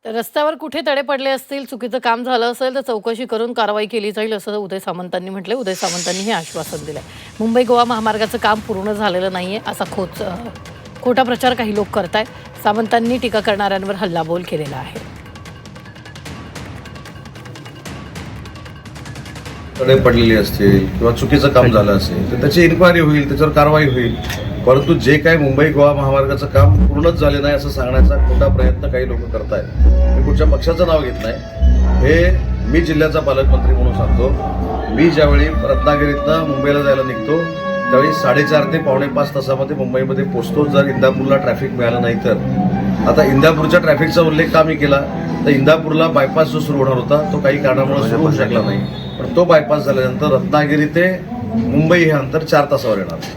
तर रस्त्यावर कुठे तडे पडले असतील, चुकीचं काम झालं असेल तर चौकशी करून कारवाई केली जाईल असं उदय सामंतांनी म्हटलंय. उदय सामंतांनी हे आश्वासन दिलंय. मुंबई गोवा महामार्गाचं काम पूर्ण झालेलं नाहीये असा खोटा प्रचार काही लोक करतायत. सामंतांनी टीका करणाऱ्यांवर हल्लाबोल केलेला आहे. तडे पडलेली असतील किंवा चुकीचं काम झालं असेल तर त्याची इन्क्वायरी होईल, त्याच्यावर कारवाई होईल. परंतु जे काही मुंबई गोवा महामार्गाचं काम पूर्णच झाले नाही असं सांगण्याचा खोटा प्रयत्न काही लोक करतायत. मी कुठच्या पक्षाचं नाव घेत नाही, हे मी जिल्ह्याचा पालकमंत्री म्हणून सांगतो. मी ज्यावेळी रत्नागिरीतनं मुंबईला जायला निघतो त्यावेळी 4:30 ते 4:45 तासामध्ये मुंबईमध्ये पोहोचतो. जर इंदापूरला ट्रॅफिक मिळालं नाही तर. आता इंदापूरच्या ट्रॅफिकचा उल्लेख का मी केला तर इंदापूरला बायपास जो सुरू होणार होता तो काही कारणामुळे सुरू होऊ शकला नाही. पण तो बायपास झाल्यानंतर रत्नागिरी ते मुंबई हे अंतर 4 तासावर येणार.